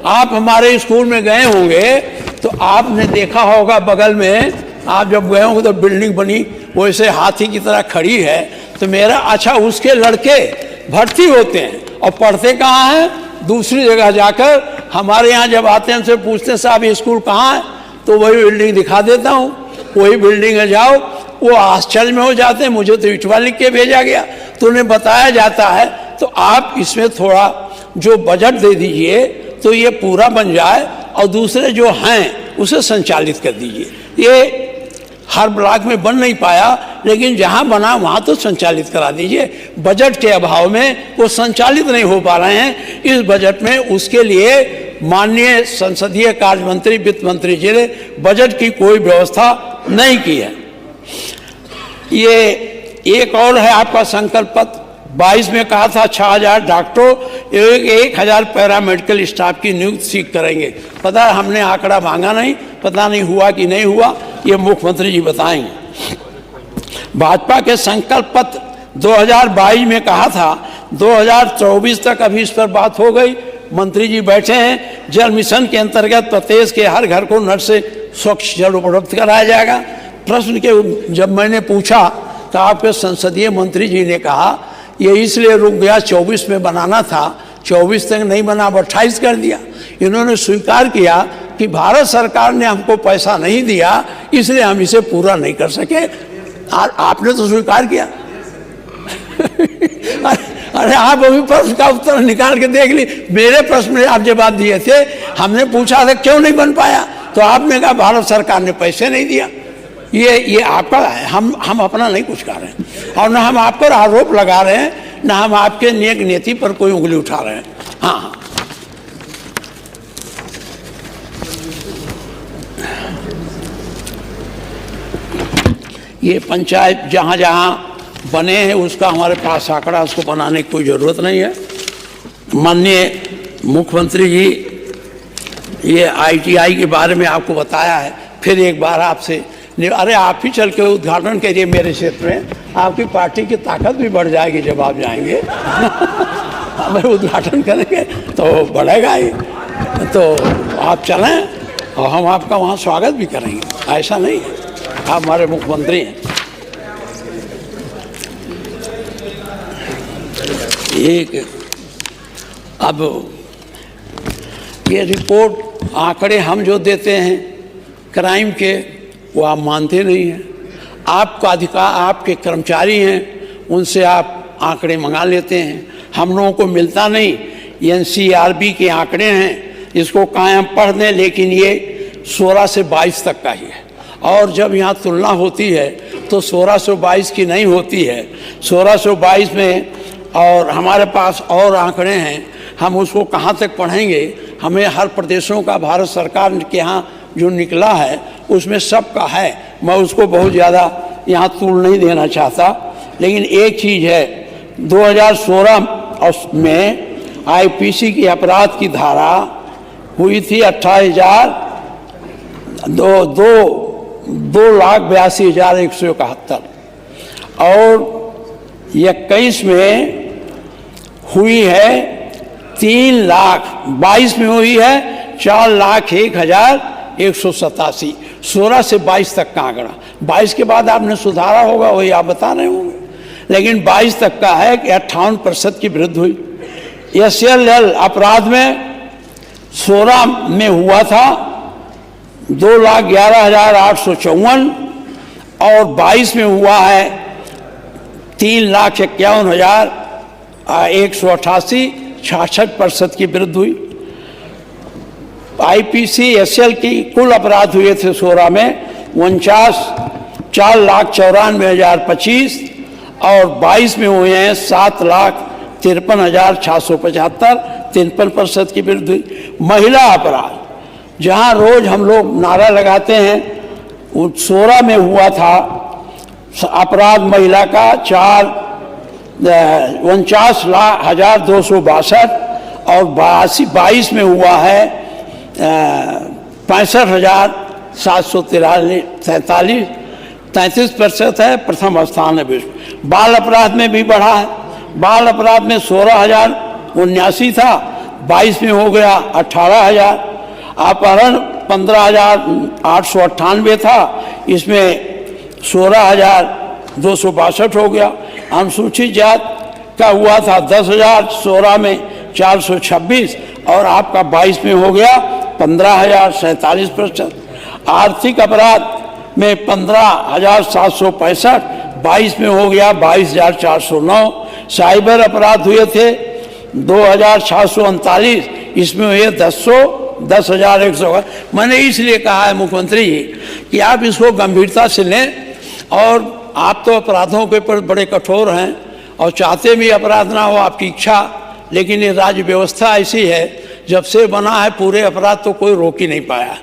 आप हमारे स्कूल में गए होंगे तो आपने देखा होगा बगल में, आप जब गए होंगे तो बिल्डिंग बनी वैसे हाथी की तरह खड़ी है। तो मेरा अच्छा, उसके लड़के भर्ती होते हैं और पढ़ते कहाँ हैं? दूसरी जगह जाकर। हमारे यहाँ जब आते हैं हमसे पूछते हैं साहब ये स्कूल कहाँ है, तो वही बिल्डिंग दिखा देता हूँ, वही बिल्डिंग है जाओ। वो आश्चर्य में हो जाते हैं, मुझे तो इटवा लिख के भेजा गया, तो उन्हें बताया जाता है। तो आप इसमें थोड़ा जो बजट दे दीजिए तो ये पूरा बन जाए, और दूसरे जो हैं उसे संचालित कर दीजिए। ये हर ब्लॉक में बन नहीं पाया, लेकिन जहाँ बना वहाँ तो संचालित करा दीजिए। बजट के अभाव में वो संचालित नहीं हो पा रहे हैं। इस बजट में उसके लिए माननीय संसदीय कार्य मंत्री, वित्त मंत्री जी ने बजट की कोई व्यवस्था नहीं की है। ये एक और है आपका संकल्प पत्र, 22 में कहा था 6000 डॉक्टरों, 1000 पैरामेडिकल स्टाफ की नियुक्ति करेंगे। पता है हमने आंकड़ा मांगा नहीं, पता नहीं हुआ कि नहीं हुआ, ये मुख्यमंत्री जी बताएंगे। भाजपा के संकल्प पत्र 2022 में कहा था 2024 तक, अभी इस पर बात हो गई, मंत्री जी बैठे हैं। जल मिशन के अंतर्गत प्रदेश के हर घर को नल से स्वच्छ जल उपलब्ध कराया जाएगा। प्रश्न के जब मैंने पूछा तो आपके संसदीय मंत्री जी ने कहा ये इसलिए रुक गया, 24 में बनाना था, 24 तक नहीं बना, अब 28 कर दिया। इन्होंने स्वीकार किया कि भारत सरकार ने हमको पैसा नहीं दिया, इसलिए हम इसे पूरा नहीं कर सके। आपने तो स्वीकार किया। अरे आप अभी प्रश्न का उत्तर निकाल के देख ली, मेरे प्रश्न में आप जवाब दिए थे। हमने पूछा था क्यों नहीं बन पाया, तो आपने कहा भारत सरकार ने पैसे नहीं दिया। ये आपका है, हम अपना नहीं कुछ कर रहे हैं, और ना हम आप पर आरोप लगा रहे हैं, ना हम आपके नेक नीति पर कोई उंगली उठा रहे हैं। हाँ, ये पंचायत जहाँ जहाँ बने हैं उसका हमारे पास आंकड़ा, उसको बनाने की कोई ज़रूरत नहीं है। माननीय मुख्यमंत्री जी, ये ITI के बारे में आपको बताया है, फिर एक बार आपसे, अरे आप ही चल के उद्घाटन करिए मेरे क्षेत्र में, आपकी पार्टी की ताकत भी बढ़ जाएगी जब आप जाएंगे। हमें उद्घाटन करेंगे तो बढ़ेगा ही, तो आप चलें और हम आपका वहाँ स्वागत भी करेंगे, ऐसा नहीं है, आप हमारे मुख्यमंत्री हैं। एक अब ये रिपोर्ट आंकड़े हम जो देते हैं क्राइम के, वो आप मानते नहीं हैं। आपका अधिकार, आपके कर्मचारी हैं, उनसे आप आंकड़े मंगा लेते हैं, हम लोगों को मिलता नहीं। NCRB के आंकड़े हैं, इसको कायम पढ़ दें, लेकिन ये 16 से 22 तक का ही है। और जब यहाँ तुलना होती है तो 1622 की नहीं होती है, 1622 में, और हमारे पास और आंकड़े हैं, हम उसको कहाँ तक पढ़ेंगे। हमें हर प्रदेशों का भारत सरकार के यहाँ जो निकला है उसमें सबका है, मैं उसको बहुत ज़्यादा यहाँ तूल नहीं देना चाहता। लेकिन एक चीज़ है, 2016 में IPC की अपराध की धारा हुई थी 2,82,171, और 21 में हुई है 3 लाख, 22 में हुई है 4,01,187। 16 से 22 तक का आंकड़ा, 22 के बाद आपने सुधारा होगा, वही आप बता रहे होंगे, लेकिन 22 तक का है कि 58% की वृद्धि हुई। SLL अपराध में 16 में हुआ था 2,11,854, और 22 में हुआ है 3,51,188, 66% की वृद्धि हुई। IPC SL की कुल अपराध हुए थे 16 में 4,94,25, और 22 में हुए हैं 7,53,675, 53% की वृद्धि हुई। महिला अपराध, जहां रोज हम लोग नारा लगाते हैं, 16 में हुआ था अपराध महिला का 49,262, और 22 में हुआ है 65,743, 33% है, प्रथम स्थान है विश्व। बाल अपराध में भी बढ़ा है, बाल अपराध में 16,079 था, 22 में हो गया 18,000। अपहरण 15,898 था, इसमें 16,262 हो गया। अनुसूचित जात का हुआ था 10,000, 16 में 426 और आपका 22 में हो गया 15,047%। आर्थिक अपराध में 15,765, 22 में हो गया 22,409। साइबर अपराध हुए थे 2,739, इसमें हुए 10,100। मैंने इसलिए कहा है मुख्यमंत्री जी कि आप इसको गंभीरता से लें, और आप तो अपराधों के ऊपर बड़े कठोर हैं और चाहते भी अपराध ना हो, आपकी इच्छा, लेकिन ये राज्य व्यवस्था ऐसी है, जब से बना है पूरे अपराध तो कोई रोक ही नहीं पाया।